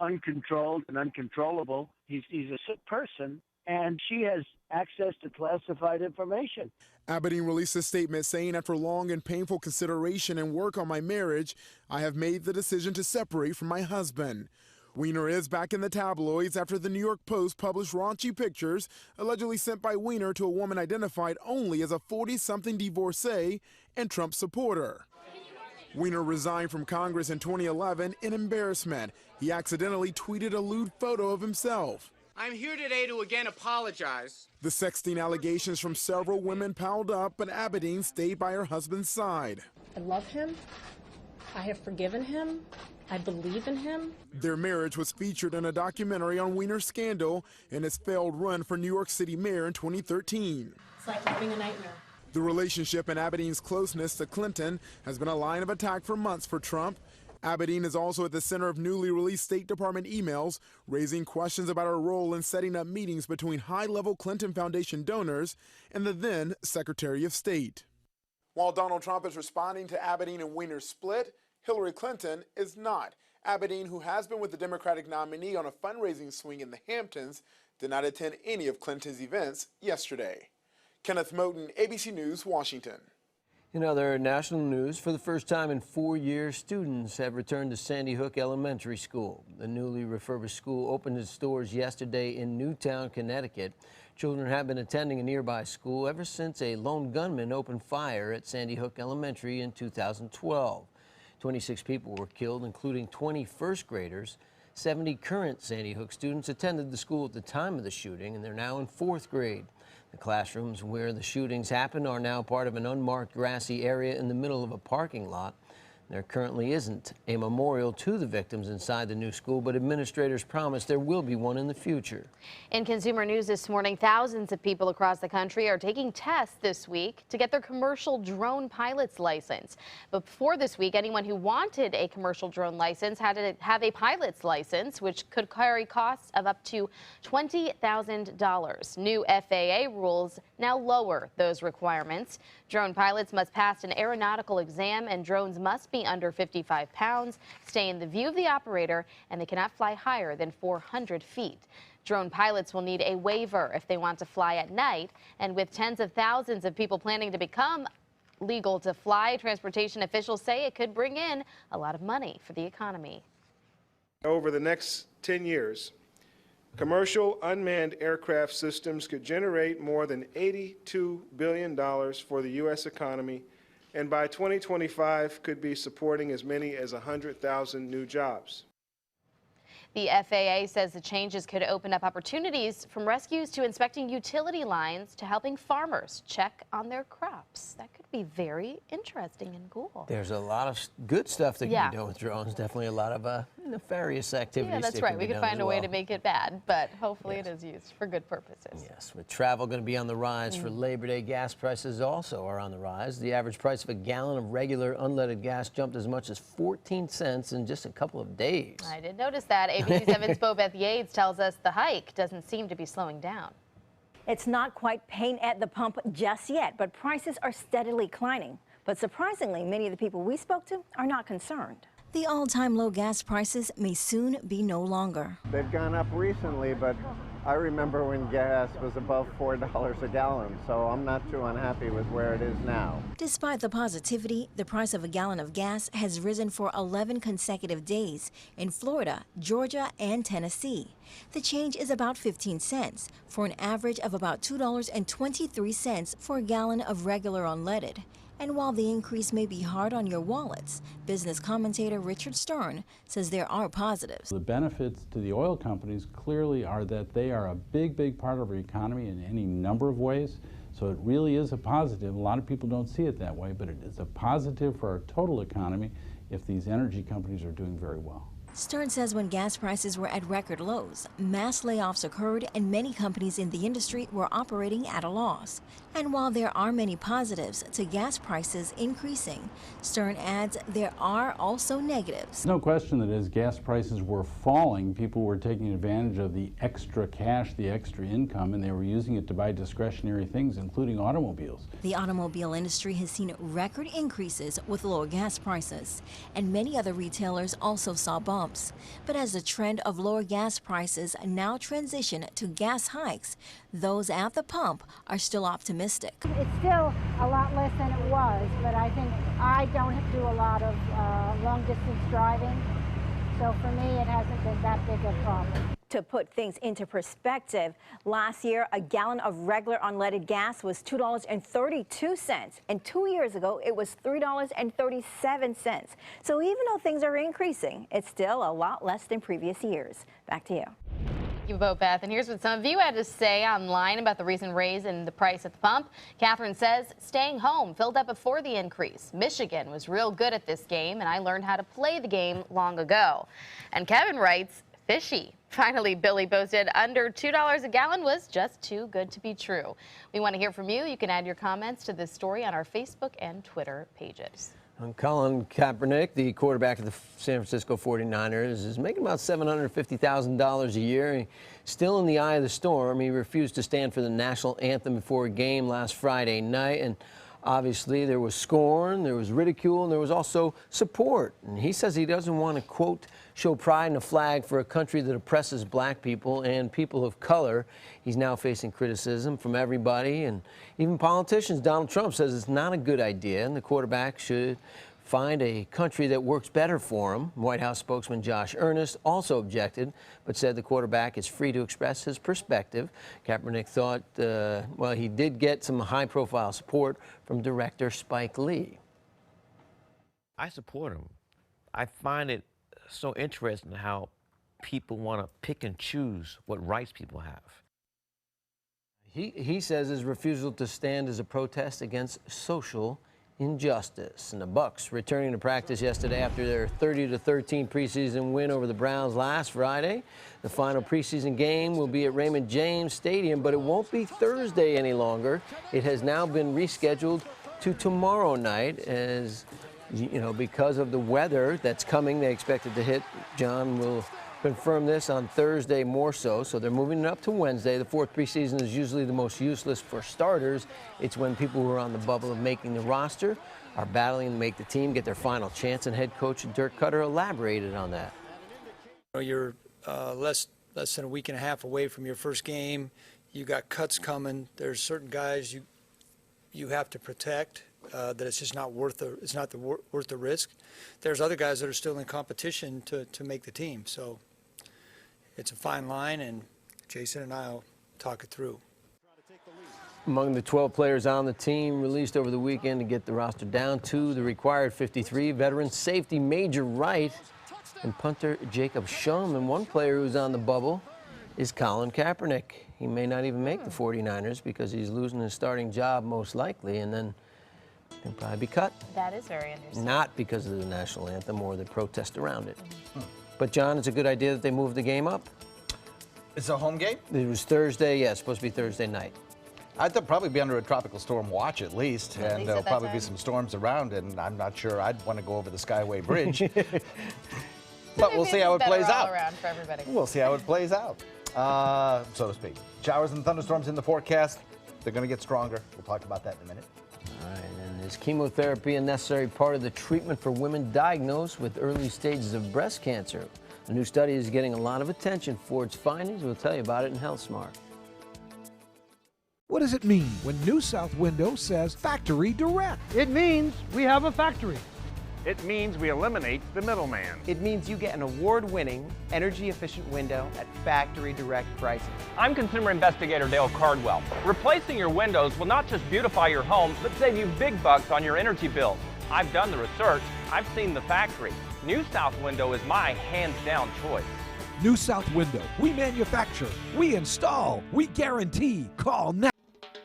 uncontrolled and uncontrollable. He's a sick person, and she has access to classified information. Abedin released a statement saying, after long and painful consideration and work on my marriage, I have made the decision to separate from my husband. Weiner is back in the tabloids after the New York Post published raunchy pictures allegedly sent by Weiner to a woman identified only as a 40-something divorcee and Trump supporter. Weiner resigned from Congress in 2011 in embarrassment. He accidentally tweeted a lewd photo of himself. I'm here today to again apologize. The sexting allegations from several women piled up, but Aberdeen stayed by her husband's side. I love him. I have forgiven him. I believe in him. Their marriage was featured in a documentary on Wiener's scandal and his failed run for New York City mayor in 2013. It's like living a nightmare. The relationship and Aberdeen's closeness to Clinton has been a line of attack for months for Trump. Aberdeen is also at the center of newly released State Department emails, raising questions about her role in setting up meetings between high-level Clinton Foundation donors and the then Secretary of State. While Donald Trump is responding to Aberdeen and Wiener's split, Hillary Clinton is not. Aberdeen, who has been with the Democratic nominee on a fundraising swing in the Hamptons, did not attend any of Clinton's events yesterday. Kenneth Moten, ABC News, Washington. In other national news, for the first time in 4 years, students have returned to Sandy Hook Elementary School. The newly refurbished school opened its doors yesterday in Newtown, Connecticut. Children have been attending a nearby school ever since a lone gunman opened fire at Sandy Hook Elementary in 2012. 26 people were killed, including 20 first graders. 70 current Sandy Hook students attended the school at the time of the shooting, and they're now in 4th grade. The classrooms where the shootings happened are now part of an unmarked grassy area in the middle of a parking lot. There currently isn't a memorial to the victims inside the new school, but administrators promise there will be one in the future. In consumer news this morning, thousands of people across the country are taking tests this week to get their commercial drone pilot's license. But before this week, anyone who wanted a commercial drone license had to have a pilot's license, which could carry costs of up to $20,000. New FAA rules now lower those requirements. Drone pilots must pass an aeronautical exam, and drones must be under 55 pounds, stay in the view of the operator, and they cannot fly higher than 400 feet. Drone pilots will need a waiver if they want to fly at night, and with tens of thousands of people planning to become legal to fly, transportation officials say it could bring in a lot of money for the economy. Over the next 10 years, commercial unmanned aircraft systems could generate more than $82 billion for the U.S. economy, and by 2025 could be supporting as many as 100,000 new jobs. The FAA says the changes could open up opportunities from rescues to inspecting utility lines to helping farmers check on their crops. That could be very interesting and cool. There's a lot of good stuff that can be done with drones. Definitely a lot of nefarious activities. Yeah, that's right. We could find a way to make it bad, but hopefully it is used for good purposes. Yes, with travel going to be on the rise for Labor Day, gas prices also are on the rise. The average price of a gallon of regular unleaded gas jumped as much as 14 cents in just a couple of days. I did notice that. ABC 7's Bo Beth Yates tells us the hike doesn't seem to be slowing down. It's not quite pain at the pump just yet, but prices are steadily climbing. But surprisingly, many of the people we spoke to are not concerned. The all-time low gas prices may soon be no longer. They've gone up recently, but I remember when gas was above $4 a gallon, so I'm not too unhappy with where it is now. Despite the positivity, the price of a gallon of gas has risen for 11 consecutive days in Florida, Georgia, and Tennessee. The change is about 15 cents, for an average of about $2.23 for a gallon of regular unleaded. And while the increase may be hard on your wallets, business commentator Richard Stern says there are positives. The benefits to the oil companies clearly are that they are a big part of our economy in any number of ways. So it really is a positive. A lot of people don't see it that way, but it is a positive for our total economy if these energy companies are doing very well. Stern says when gas prices were at record lows, mass layoffs occurred and many companies in the industry were operating at a loss. And while there are many positives to gas prices increasing, Stern adds there are also negatives. No question that as gas prices were falling, people were taking advantage of the extra cash, the extra income, and they were using it to buy discretionary things, including automobiles. The automobile industry has seen record increases with lower gas prices, and many other retailers also saw bumps. But as the trend of lower gas prices now transition to gas hikes, those at the pump are still optimistic. It's still a lot less than it was, but I think I don't do a lot of long-distance driving, so for me it hasn't been that big a problem. To put things into perspective, last year a gallon of regular unleaded gas was $2.32, and 2 years ago it was $3.37. So even though things are increasing, it's still a lot less than previous years. Back to you. Thank you both, Beth. And here's what some of you had to say online about the recent raise in the price at the pump. Catherine says, staying home filled up before the increase. Michigan was real good at this game, and I learned how to play the game long ago. And Kevin writes, fishy. Finally, Billy boasted under $2 a gallon was just too good to be true. We want to hear from you. You can add your comments to this story on our Facebook and Twitter pages. Colin Kaepernick, the quarterback of the San Francisco 49ers, is making about $750,000 a year. He's still in the eye of the storm. He refused to stand for the national anthem before a game last Friday night. And obviously, there was scorn, there was ridicule, and there was also support. And he says he doesn't want to, quote, show pride in a flag for a country that oppresses black people and people of color. He's now facing criticism from everybody, and even politicians. Donald Trump says it's not a good idea, and the quarterback should find a country that works better for him. White House spokesman Josh Earnest also objected, but said the quarterback is free to express his perspective. Kaepernick thought, well, he did get some high-profile support from director Spike Lee. I support him. I find it so interesting how people want to pick and choose what rights people have. He says his refusal to stand is a protest against social injustice. And the Bucs returning to practice yesterday after their 30-13 preseason win over the Browns last Friday. The final preseason game will be at Raymond James Stadium, but it won't be Thursday any longer. It has now been rescheduled to tomorrow night, as you know, because of the weather that's coming. They expect it to hit. John will confirm this on Thursday more so. So they're moving it up to Wednesday. The fourth preseason is usually the most useless for starters. It's when people who are on the bubble of making the roster are battling to make the team, get their final chance, and head coach Dirk Cutter elaborated on that. You're less than a week and a half away from your first game. You got cuts coming. There's certain guys you have to protect. That it's just not worth the risk. There's other guys that are still in competition to make the team. So it's a fine line, and Jason and I will talk it through. Among the 12 players on the team released over the weekend to get the roster down to the required 53, veteran safety Major Wright and punter Jacob Shum. And one player who's on the bubble is Colin Kaepernick. He may not even make the 49ers because he's losing his starting job most likely, and then he'll probably be cut. That is very interesting. Not because of the national anthem or the protest around it. But, John, it's a good idea that they moved the game up. It's a home game? It was Thursday, yeah, it's supposed to be Thursday night. I'd probably be under a tropical storm watch at least, and there'll probably be time. some storms around, and I'm not sure I'd want to go over the Skyway Bridge. But we'll see how it plays out. Around for everybody. We'll see how it plays out, so to speak. Showers and thunderstorms in the forecast. They're going to get stronger. We'll talk about that in a minute. All right, and is chemotherapy a necessary part of the treatment for women diagnosed with early stages of breast cancer? A new study is getting a lot of attention for its findings. We'll tell you about it in Health Smart. What does it mean when New South Window says Factory Direct? It means we have a factory. It means we eliminate the middleman. It means you get an award-winning, energy-efficient window at factory direct pricing. I'm consumer investigator Dale Cardwell. Replacing your windows will not just beautify your home, but save you big bucks on your energy bills. I've done the research. I've seen the factory. New South Window is my hands-down choice. New South Window. We manufacture, we install, we guarantee. Call now.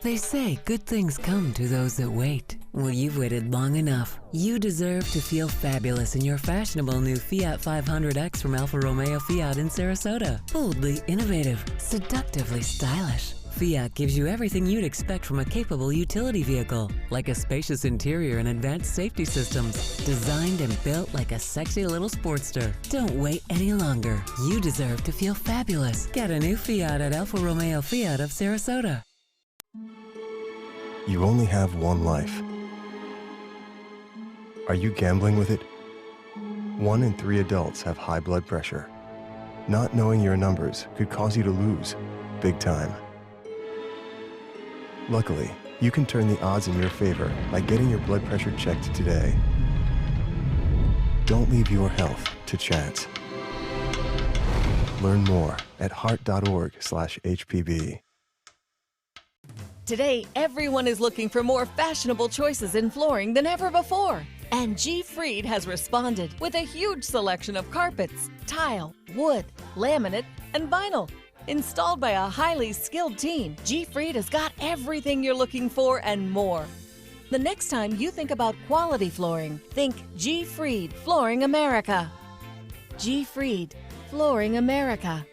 They say good things come to those that wait. Well, you've waited long enough. You deserve to feel fabulous in your fashionable new Fiat 500X from Alfa Romeo Fiat in Sarasota. Boldly innovative, seductively stylish. Fiat gives you everything you'd expect from a capable utility vehicle, like a spacious interior and advanced safety systems, designed and built like a sexy little Sportster. Don't wait any longer. You deserve to feel fabulous. Get a new Fiat at Alfa Romeo Fiat of Sarasota. You only have one life. Are you gambling with it? 1 in 3 adults have high blood pressure. Not knowing your numbers could cause you to lose, big time. Luckily, you can turn the odds in your favor by getting your blood pressure checked today. Don't leave your health to chance. Learn more at heart.org/HPB. Today, everyone is looking for more fashionable choices in flooring than ever before. And G. Fried has responded with a huge selection of carpets, tile, wood, laminate, and vinyl. Installed by a highly skilled team, G-Freed has got everything you're looking for and more. The next time you think about quality flooring, think G-Freed Flooring America. G-Freed Flooring America.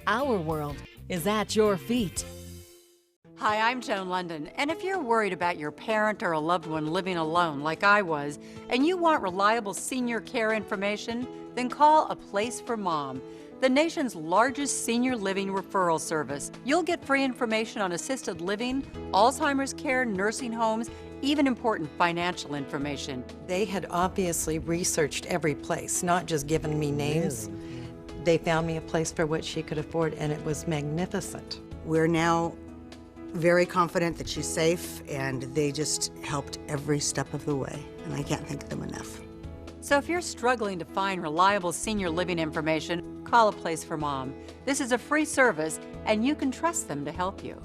Our world is at your feet. Hi, I'm Joan London, and if you're worried about your parent or a loved one living alone like I was, and you want reliable senior care information, then call A Place for Mom, the nation's largest senior living referral service. You'll get free information on assisted living, Alzheimer's care, nursing homes, even important financial information. They had obviously researched every place, not just given me names. They found me a place for what she could afford, and it was magnificent. We're now very confident that she's safe, and they just helped every step of the way, and I can't thank them enough. So if you're struggling to find reliable senior living information, call A Place for Mom. This is a free service, and you can trust them to help you.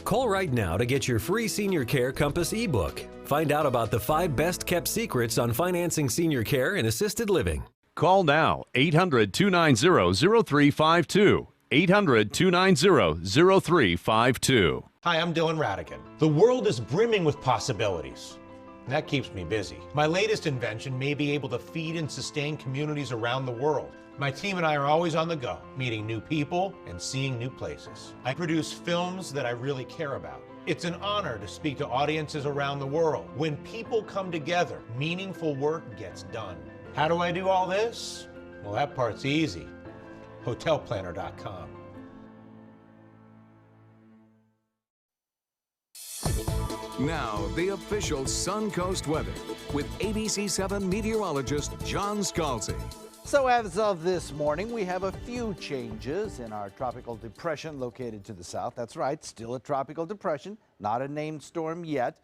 Call right now to get your free Senior Care Compass ebook. Find out about the 5 best-kept secrets on financing senior care and assisted living. Call now, 800-290-0352. 800-290-0352. Hi, I'm Dylan Radigan. The world is brimming with possibilities, and that keeps me busy. My latest invention may be able to feed and sustain communities around the world. My team and I are always on the go, meeting new people and seeing new places. I produce films that I really care about. It's an honor to speak to audiences around the world. When people come together, meaningful work gets done. How do I do all this? Well, that part's easy. Hotelplanner.com. Now, the official Suncoast weather with ABC7 meteorologist John Scalzi. So as of this morning, we have a few changes in our tropical depression located to the south. That's right, still a tropical depression, not a named storm yet.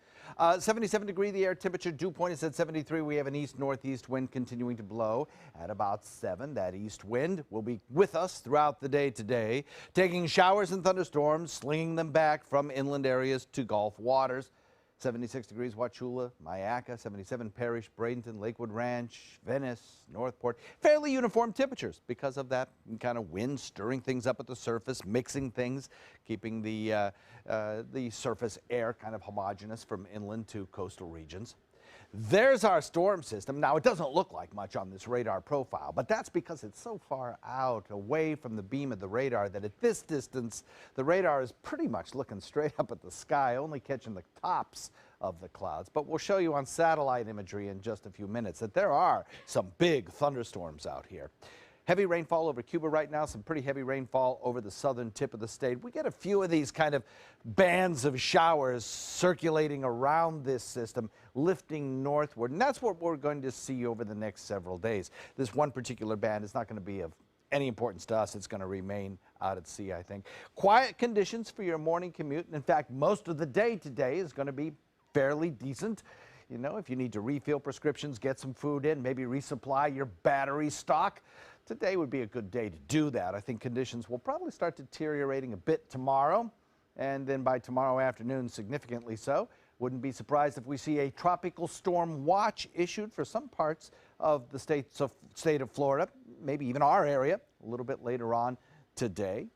77 degree the air temperature, dew point is at 73. We have an east-northeast wind continuing to blow at about 7. That east wind will be with us throughout the day today, taking showers and thunderstorms, slinging them back from inland areas to Gulf waters. 76 degrees Wauchula, Myakka, 77 Parrish, Bradenton, Lakewood Ranch, Venice, Northport. Fairly uniform temperatures because of that kind of wind stirring things up at the surface, mixing things, keeping the surface air kind of homogeneous from inland to coastal regions. There's our storm system. Now, it doesn't look like much on this radar profile, but that's because it's so far out away from the beam of the radar that at this distance, the radar is pretty much looking straight up at the sky, only catching the tops of the clouds. But we'll show you on satellite imagery in just a few minutes that there are some big thunderstorms out here. Heavy rainfall over Cuba right now, some pretty heavy rainfall over the southern tip of the state. We get a few of these kind of bands of showers circulating around this system, lifting northward, and that's what we're going to see over the next several days. This one particular band is not going to be of any importance to us. It's going to remain out at sea, I think. Quiet conditions for your morning commute, and in fact, most of the day today is going to be fairly decent. You know, if you need to refill prescriptions, get some food in, maybe resupply your battery stock, today would be a good day to do that. I think conditions will probably start deteriorating a bit tomorrow, and then by tomorrow afternoon, significantly so. Wouldn't be surprised if we see a tropical storm watch issued for some parts of the state of Florida, maybe even our area, a little bit later on today.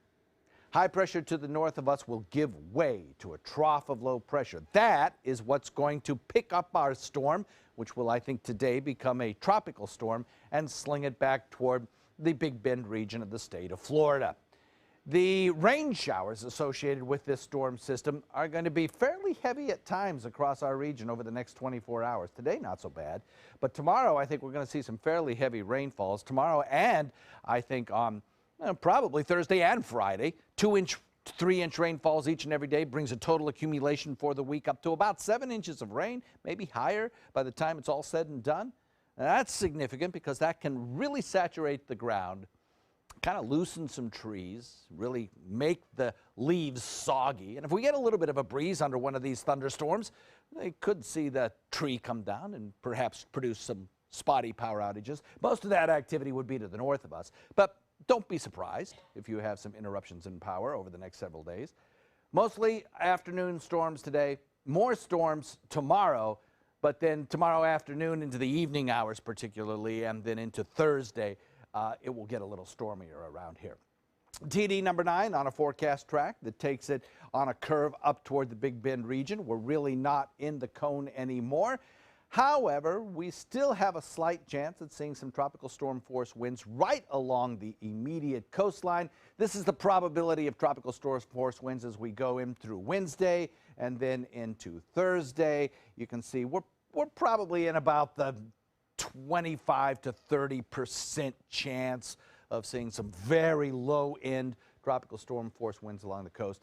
High pressure to the north of us will give way to a trough of low pressure. That is what's going to pick up our storm, which will, I think, today become a tropical storm and sling it back toward the Big Bend region of the state of Florida. The rain showers associated with this storm system are going to be fairly heavy at times across our region over the next 24 hours. Today, not so bad, but tomorrow I think we're going to see some fairly heavy rainfalls. Tomorrow and I think on probably Thursday and Friday, 2-inch, 3-inch rainfalls each and every day brings a total accumulation for the week up to about 7 inches of rain, maybe higher by the time it's all said and done. And that's significant because that can really saturate the ground, kind of loosen some trees, really make the leaves soggy. And if we get a little bit of a breeze under one of these thunderstorms, they could see the tree come down and perhaps produce some spotty power outages. Most of that activity would be to the north of us, but don't be surprised if you have some interruptions in power over the next several days. Mostly afternoon storms today, more storms tomorrow, but then tomorrow afternoon into the evening hours particularly, and then into Thursday, it will get a little stormier around here. TD number 9 on a forecast track that takes it on a curve up toward the Big Bend region. We're really not in the cone anymore. However, we still have a slight chance at seeing some tropical storm force winds right along the immediate coastline. This is the probability of tropical storm force winds as we go in through Wednesday and then into Thursday. You can see we're probably in about the 25 to 30% chance of seeing some very low-end tropical storm force winds along the coast.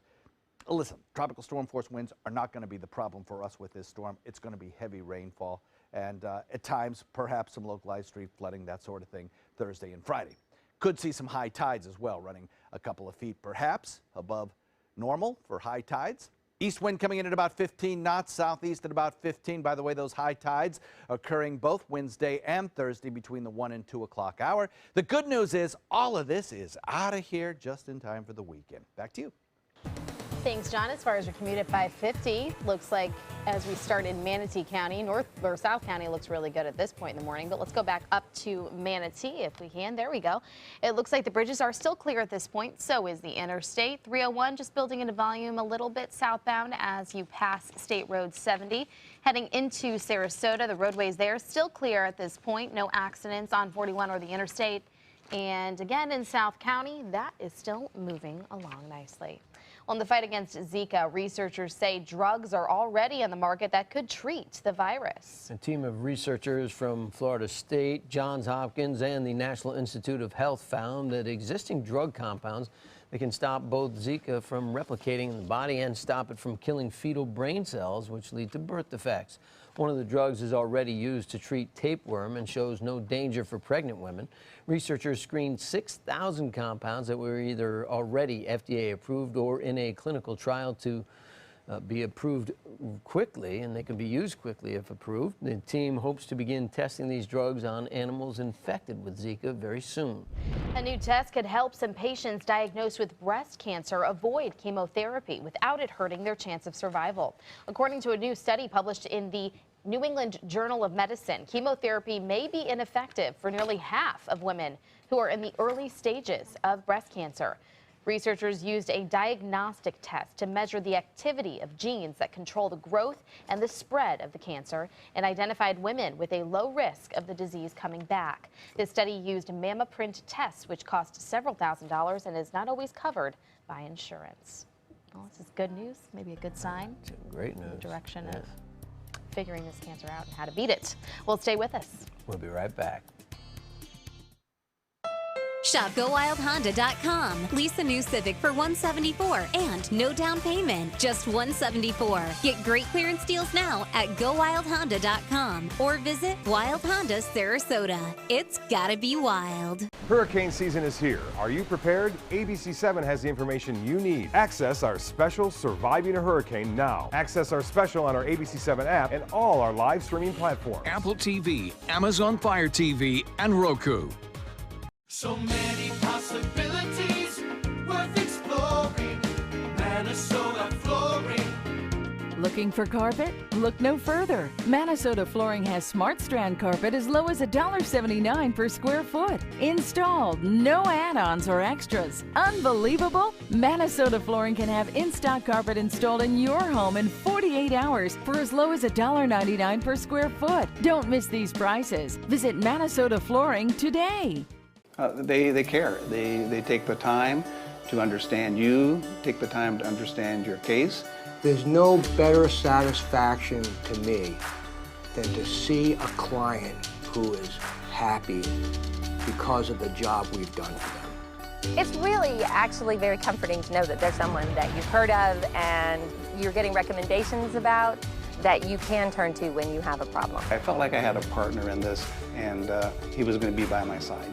Listen, tropical storm force winds are not going to be the problem for us with this storm. It's going to be heavy rainfall and at times perhaps some localized street flooding, that sort of thing, Thursday and Friday. Could see some high tides as well, running a couple of feet perhaps above normal for high tides. East wind coming in at about 15 knots, southeast at about 15. By the way, those high tides occurring both Wednesday and Thursday between the 1 and 2 o'clock hour. The good news is all of this is out of here just in time for the weekend. Back to you. Thanks, John. As far as your commute at 550, looks like as we start in Manatee County, North or South County looks really good at this point in the morning. But let's go back up to Manatee if we can. There we go. It looks like the bridges are still clear at this point. So is the interstate 301, just building into volume a little bit southbound as you pass State Road 70. Heading into Sarasota, the roadways there still clear at this point. No accidents on 41 or the interstate. And again, in South County, that is still moving along nicely. On the fight against Zika, researchers say drugs are already on the market that could treat the virus. A team of researchers from Florida State, Johns Hopkins, and the National Institute of Health found that existing drug compounds that can stop both Zika from replicating in the body and stop it from killing fetal brain cells, which lead to birth defects. One of the drugs is already used to treat tapeworm and shows no danger for pregnant women. Researchers screened 6,000 compounds that were either already FDA approved or in a clinical trial to be approved quickly, and they can be used quickly if approved. The team hopes to begin testing these drugs on animals infected with Zika very soon. A new test could help some patients diagnosed with breast cancer avoid chemotherapy without it hurting their chance of survival. According to a new study published in the New England Journal of Medicine, chemotherapy may be ineffective for nearly half of women who are in the early stages of breast cancer. Researchers used a diagnostic test to measure the activity of genes that control the growth and the spread of the cancer and identified women with a low risk of the disease coming back. This study used mammoprint tests, which cost several $1,000s and is not always covered by insurance. Well, this is good news, maybe a good sign. Great news. In the direction of figuring this cancer out and how to beat it. Well, stay with us. We'll be right back. Shop GoWildHonda.com. Lease a new Civic for $174 and no down payment, just $174. Get great clearance deals now at GoWildHonda.com or visit Wild Honda Sarasota. It's gotta be wild. Hurricane season is here. Are you prepared? ABC7 has the information you need. Access our special Surviving a Hurricane now. Access our special on our ABC7 app and all our live streaming platforms. Apple TV, Amazon Fire TV, and Roku. So many possibilities worth exploring. Minnesota Flooring. Looking for carpet? Look no further. Minnesota Flooring has Smart Strand carpet as low as $1.79 per square foot. Installed, no add-ons or extras. Unbelievable? Minnesota Flooring can have in-stock carpet installed in your home in 48 hours for as low as $1.99 per square foot. Don't miss these prices. Visit Minnesota Flooring today. They care. They take the time to understand you, take the time to understand your case. There's no better satisfaction to me than to see a client who is happy because of the job we've done for them. It's really actually very comforting to know that there's someone that you've heard of and you're getting recommendations about that you can turn to when you have a problem. I felt like I had a partner in this, and he was going to be by my side.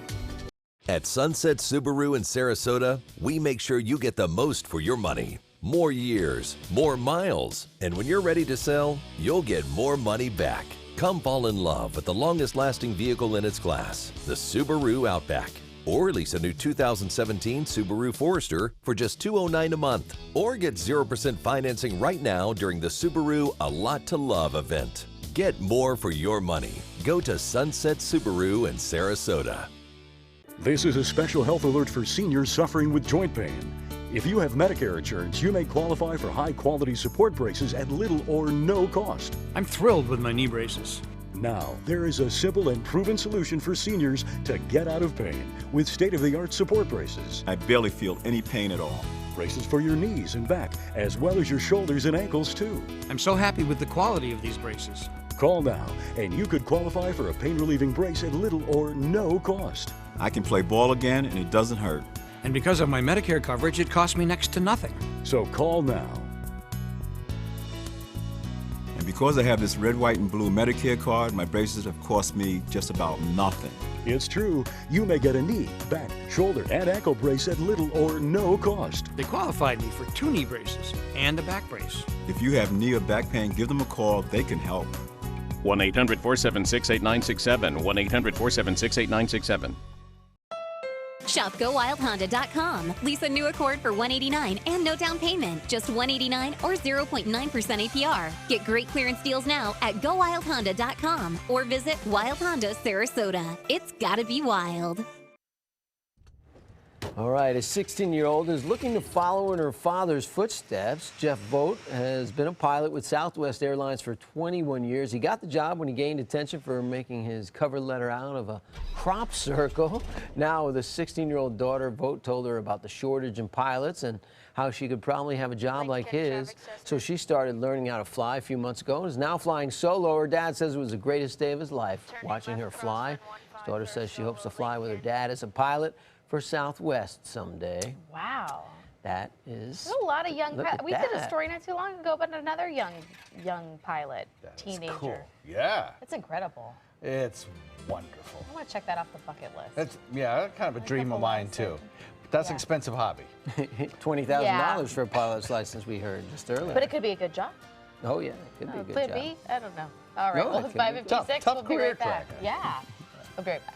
At Sunset Subaru in Sarasota, we make sure you get the most for your money. More years, more miles, and when you're ready to sell, you'll get more money back. Come fall in love with the longest-lasting vehicle in its class, the Subaru Outback. Or lease a new 2017 Subaru Forester for just $209 a month. Or get 0% financing right now during the Subaru A Lot to Love event. Get more for your money. Go to Sunset Subaru in Sarasota. This is a special health alert for seniors suffering with joint pain. If you have Medicare insurance, you may qualify for high-quality support braces at little or no cost. I'm thrilled with my knee braces. Now, there is a simple and proven solution for seniors to get out of pain with state-of-the-art support braces. I barely feel any pain at all. Braces for your knees and back, as well as your shoulders and ankles, too. I'm so happy with the quality of these braces. Call now, and you could qualify for a pain-relieving brace at little or no cost. I can play ball again, and it doesn't hurt. And because of my Medicare coverage, it costs me next to nothing. So call now. And because I have this red, white, and blue Medicare card, my braces have cost me just about nothing. It's true. You may get a knee, back, shoulder, and ankle brace at little or no cost. They qualified me for 2 knee braces and a back brace. If you have knee or back pain, give them a call. They can help. 1-800-476-8967. 1-800-476-8967. Shop GoWildHonda.com. Lease a new Accord for $189 and no down payment. Just $189 or 0.9% APR. Get great clearance deals now at GoWildHonda.com or visit Wild Honda Sarasota. It's gotta be wild. All right, a 16-year-old is looking to follow in her father's footsteps. Jeff Vogt has been a pilot with Southwest Airlines for 21 years. He got the job when he gained attention for making his cover letter out of a crop circle. Now, with a 16-year-old daughter, Vogt told her about the shortage in pilots and how she could probably have a job like his. So she started learning how to fly a few months ago and is now flying solo. Her dad says it was the greatest day of his life, watching her fly. His daughter says she hopes to fly with her dad as a pilot for Southwest someday. Wow. That is. There's a lot of young pilots. We did a that. story not too long ago about another young pilot, teenager. Cool. Yeah. It's incredible. It's wonderful. I want to check that off the bucket list. It's, yeah, kind of a dream of mine, too. But that's an expensive hobby. $20,000 for a pilot's license, we heard just earlier. But it could be a good job. Oh, yeah, it could be a good Could job. be? I don't know. All right, No, well, it it's could be. 5:56. Tough We'll be career right back. track. Yeah. We'll be right back.